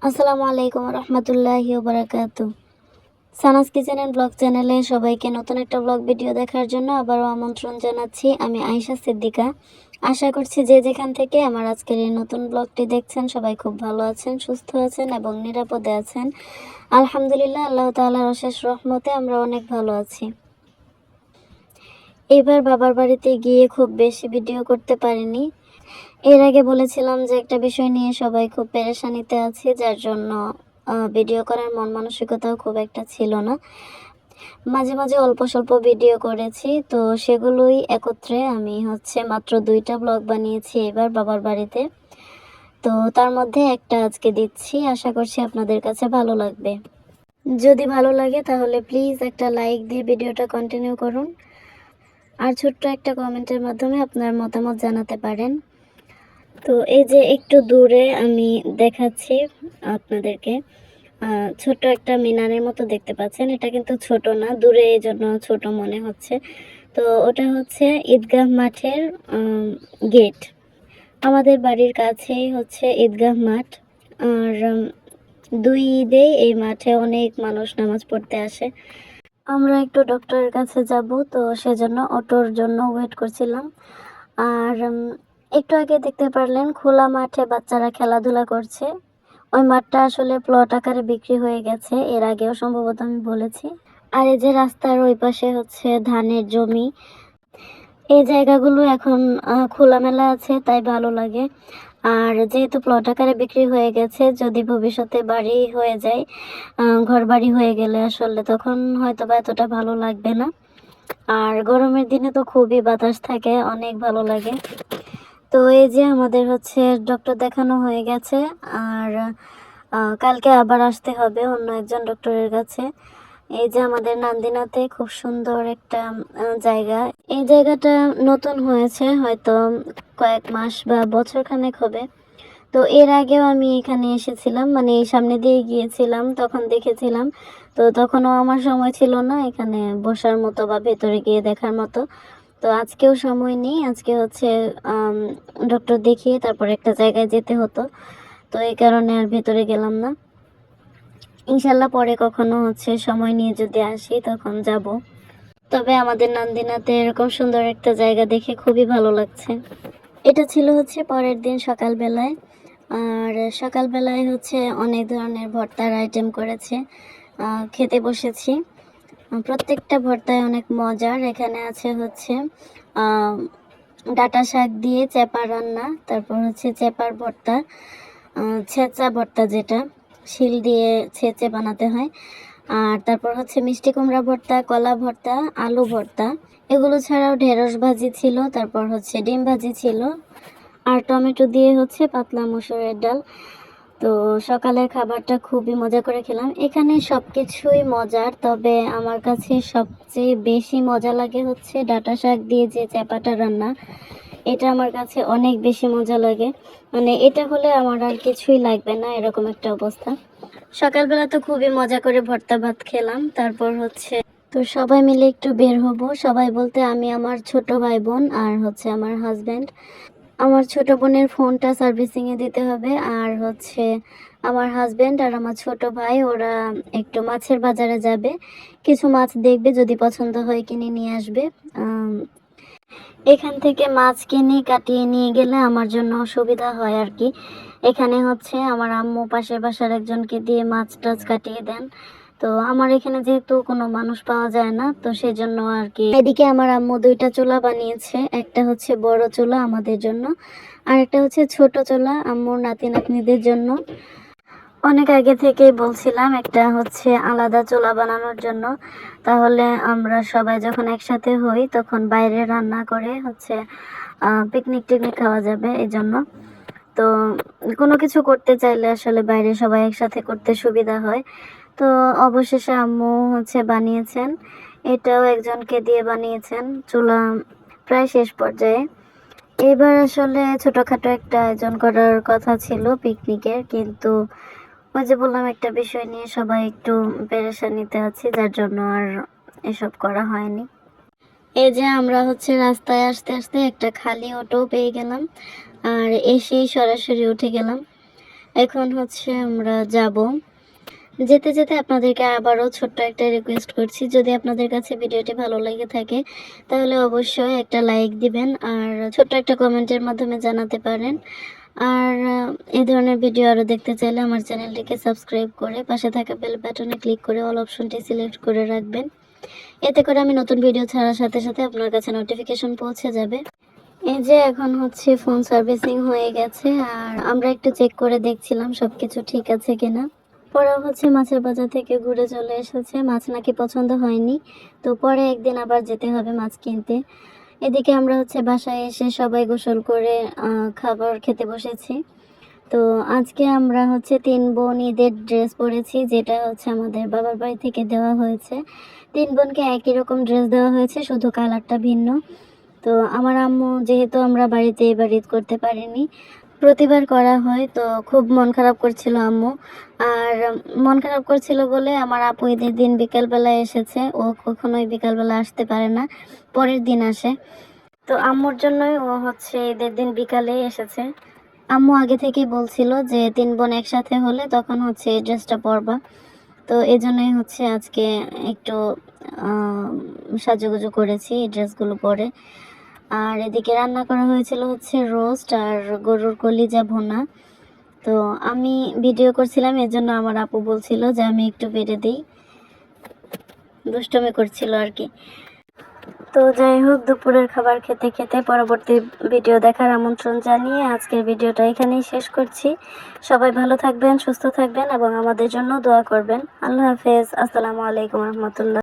আসসালামু আলাইকুম রহমতুল্লাহি বারাকাতু। সানাস কিচেন অ্যান্ড ব্লগ চ্যানেলে সবাইকে নতুন একটা ব্লগ ভিডিও দেখার জন্য আবারও আমন্ত্রণ জানাচ্ছি। আমি আয়েশা সিদ্দিকা। আশা করছি যে যেখান থেকে আমার আজকের এই নতুন ব্লগটি দেখছেন সবাই খুব ভালো আছেন, সুস্থ আছেন এবং নিরাপদে আছেন। আলহামদুলিল্লাহ, আল্লাহ তাআলার অশেষ রহমতে আমরা অনেক ভালো আছি। এবার বাবার বাড়িতে গিয়ে খুব বেশি ভিডিও করতে পারিনি। এর আগে বলেছিলাম যে একটা বিষয় নিয়ে সবাই খুব পেরেশানিতে আছে, যার জন্য ভিডিও করার মন মানসিকতাও খুব একটা ছিল না। মাঝে মাঝে অল্প স্বল্প ভিডিও করেছি, তো সেগুলোই একত্রে আমি মাত্র 2টা ব্লগ বানিয়েছি এবার বাবার বাড়িতে। তো তার মধ্যে একটা আজকে দিচ্ছি, আশা করছি আপনাদের কাছে ভালো লাগবে। যদি ভালো লাগে তাহলে প্লিজ একটা লাইক দিয়ে ভিডিওটা কন্টিনিউ করুন, আর ছোট্ট একটা কমেন্টের মাধ্যমে আপনার মতামত জানাতে পারেন। তো এই যে একটু দূরে আমি দেখাচ্ছি আপনাদেরকে, ছোট একটা মিনারের মতো দেখতে পাচ্ছেন। এটা কিন্তু ছোট না, দূরে এই জন্য ছোট মনে হচ্ছে। তো ওটা হচ্ছে ঈদগাহ মাঠের গেট। আমাদের বাড়ির কাছেই হচ্ছে ঈদগাহ মাঠ, আর 2 ঈদে এই মাঠে অনেক মানুষ নামাজ পড়তে আসে। আমরা একটু ডক্টরের কাছে যাব, তো সেজন্য অটোর জন্য ওয়েট করছিলাম। আর একটু আগে দেখতে পারলেন খোলা মাঠে বাচ্চারা খেলাধুলা করছে। ওই মাঠটা আসলে প্লট আকারে বিক্রি হয়ে গেছে, এর আগেও সম্ভবত আমি বলেছি। আর এই যে রাস্তার ওই পাশে হচ্ছে ধানের জমি। এই জায়গাগুলো এখন খোলামেলা আছে, তাই ভালো লাগে। আর যেহেতু প্লট আকারে বিক্রি হয়ে গেছে, যদি ভবিষ্যতে বাড়ি হয়ে যায়, ঘর বাড়ি হয়ে গেলে আসলে তখন হয়তো বা এতটা ভালো লাগবে না। আর গরমের দিনে তো খুবই বাতাস থাকে, অনেক ভালো লাগে। তো এই যে আমাদের ডক্টর দেখানো হয়ে গেছে, আর কালকে আবার আসতে হবে অন্য একজন ডক্টরের কাছে। এই যে আমাদের নান্দিনাতে খুব সুন্দর একটা জায়গা। এই জায়গাটা নতুন হয়েছে, হয়তো কয়েক মাস বা বছর খানেক হবে। তো এর আগেও আমি এখানে এসেছিলাম, মানে এই সামনে দিয়ে গিয়েছিলাম, তখন দেখেছিলাম। তো তখনও আমার সময় ছিল না এখানে বসার মতো বা ভেতরে গিয়ে দেখার মতো। তো আজকেও সময় নেই, আজকে ডক্টর দেখিয়ে তারপর একটা জায়গায় যেতে হতো, তো এই কারণে আর ভেতরে গেলাম না। ইনশাল্লাহ পরে কখনো সময় নিয়ে যদি আসি তখন যাব। তবে আমাদের নান্দিনাতে এরকম সুন্দর একটা জায়গা দেখে খুবই ভালো লাগছে। এটা ছিল পরের দিন সকালবেলায়। আর সকালবেলায় অনেক ধরনের ভর্তার আইটেম করেছে, খেতে বসেছি। প্রত্যেকটা ভর্তায় অনেক মজার। এখানে আছে ডাঁটা শাক দিয়ে চেপা রান্না, তারপর চেপার ভর্তা, ছেঁচা ভর্তা যেটা শিল দিয়ে ছেঁচে বানাতে হয়, আর তারপর মিষ্টি কুমড়া ভর্তা, কলা ভর্তা, আলু ভর্তা। এগুলো ছাড়াও ঢেঁড়স ভাজি ছিল, তারপর ডিম ভাজি ছিল, আর টমেটো দিয়ে পাতলা মসুরের ডাল। তো সকালের খাবারটা খুবই মজা করে খেলাম। এখানে সব কিছুই মজার, তবে আমার কাছে সবচেয়ে বেশি মজা লাগে ডাঁটা শাক দিয়ে যে চ্যাপাটা রান্না। এটা আমার কাছে অনেক বেশি মজা লাগে, মানে এটা হলে আমার আর কিছুই লাগবে না, এরকম একটা অবস্থা। সকালবেলা তো খুবই মজা করে ভর্তা ভাত খেলাম। তারপর তো সবাই মিলে একটু বের হব, সবাই বলতে আমি, আমার ছোট ভাই বোন, আর আমার হাজব্যান্ড। আমার ছোট বোনের ফোনটা সার্ভিসিংয়ে দিতে হবে, আর আমার হাজব্যান্ড আর আমার ছোট ভাই ওরা একটু মাছের বাজারে যাবে, কিছু মাছ দেখবে, যদি পছন্দ হয় কিনে নিয়ে আসবে। এখান থেকে মাছ কিনে কাটিয়ে নিয়ে গেলে আমার জন্য সুবিধা হয় আর কি। এখানে আমার আম্মু পাশের বাসার একজনকে দিয়ে মাছ টাছ কাটিয়ে দেন। তো আমার এখানে যেহেতু কোনো মানুষ পাওয়া যায় না, তো সেজন্য আর কি এদিকে আমার আম্মু 2টা চুলা বানিয়েছে। একটা বড় চুলা আমাদের জন্য, আর একটা ছোট চুলা আম্মুর নাতি নাতনিদের জন্য। অনেক আগে থেকেই বলছিলাম একটা আলাদা চুলা বানানোর জন্য, তাহলে আমরা সবাই যখন একসাথে হই তখন বাইরে রান্না করে পিকনিক টিকনিক খাওয়া যাবে, এই জন্য। তো কোনো কিছু করতে চাইলে আসলে বাইরে সবাই একসাথে করতে সুবিধা হয়। তো অবশেষে আম্মু বানিয়েছেন, এটাও একজনকে দিয়ে বানিয়েছেন। চুলা প্রায় শেষ পর্যায়ে। এবার আসলে ছোটখাটো একটা আয়োজন করার কথা ছিল পিকনিকের, কিন্তু ওই যে বললাম একটা বিষয় নিয়ে সবাই একটু পেরেশানিতে আছি, যার জন্য আর এসব করা হয়নি। এই যে আমরা রাস্তায় আসতে আসতে একটা খালি অটো পেয়ে গেলাম, আর এসেই সরাসরি উঠে গেলাম। এখন হচ্ছে আমরা যাব। যেতে যেতে আপনাদেরকে আবারও ছোট্ট একটা রিকোয়েস্ট করছি, যদি আপনাদের কাছে ভিডিওটি ভালো লেগে থাকে তাহলে অবশ্যই একটা লাইক দিবেন আর ছোট্ট একটা কমেন্টের মাধ্যমে জানাতে পারেন। আর এই ধরনের ভিডিও আরও দেখতে চাইলে আমার চ্যানেলটিকে সাবস্ক্রাইব করে পাশে থাকা বেল বাটনে ক্লিক করে অল অপশনটি সিলেক্ট করে রাখবেন। এতে করে আমি নতুন ভিডিও ছাড়ার সাথে সাথে আপনার কাছে নোটিফিকেশন পৌঁছে যাবে। এই যে এখন হচ্ছে ফোন সার্ভিসিং হয়ে গেছে আর আমরা একটু চেক করে দেখছিলাম সব কিছু ঠিক আছে কিনা। পরে হচ্ছে মাছের বাজার থেকে ঘুরে চলে এসেছে, মাছ নাকি পছন্দ হয়নি, তো পরে একদিন আবার যেতে হবে মাছ কিনতে। এদিকে আমরা হচ্ছে বাসায় এসে সবাই গোসল করে খাবার খেতে বসেছি। তো আজকে আমরা হচ্ছে 3 বোন ঈদের ড্রেস পরেছি, যেটা হচ্ছে আমাদের বাবার বাড়ি থেকে দেওয়া হয়েছে। 3 বোনকে একই রকম ড্রেস দেওয়া হয়েছে, শুধু কালারটা ভিন্ন। তো আমার আম্মু, যেহেতু আমরা বাড়িতে এবার ঈদ করতে পারিনি, প্রতিবার করা হয়, তো খুব মন খারাপ করছিল আম্মু। আর মন খারাপ করছিল বলে আমার আপু ঈদের দিন বিকালবেলায় এসেছে, ও কখনোই বিকালবেলা আসতে পারে না, পরের দিন আসে। তো আম্মুর জন্যই ও হচ্ছে ঈদের দিন বিকালেই এসেছে। আম্মু আগে থেকেই বলছিল যে 3 বোন একসাথে হলে তখন হচ্ছে এই ড্রেসটা পরবা, তো এই জন্যই হচ্ছে আজকে একটু সাজুগুজু করেছি এই ড্রেসগুলো পরে। আর এদিকে রান্না করা হয়েছিল হচ্ছে রোস্ট আর গরুর কলিজা ভুনা। তো আমি ভিডিও করছিলাম, এর জন্য আমার আপু বলছিল যে আমি একটু বেড়ে দিই, দুষ্টমি করছিল আর কি। তো যাই হোক, দুপুরের খাবার খেতে খেতে পরবর্তী ভিডিও দেখার আমন্ত্রণ জানিয়ে আজকের ভিডিওটা এখানেই শেষ করছি। সবাই ভালো থাকবেন, সুস্থ থাকবেন এবং আমাদের জন্য দোয়া করবেন। আল্লাহ হাফেজ। আসসালামু আলাইকুম রহমতুল্লাহ।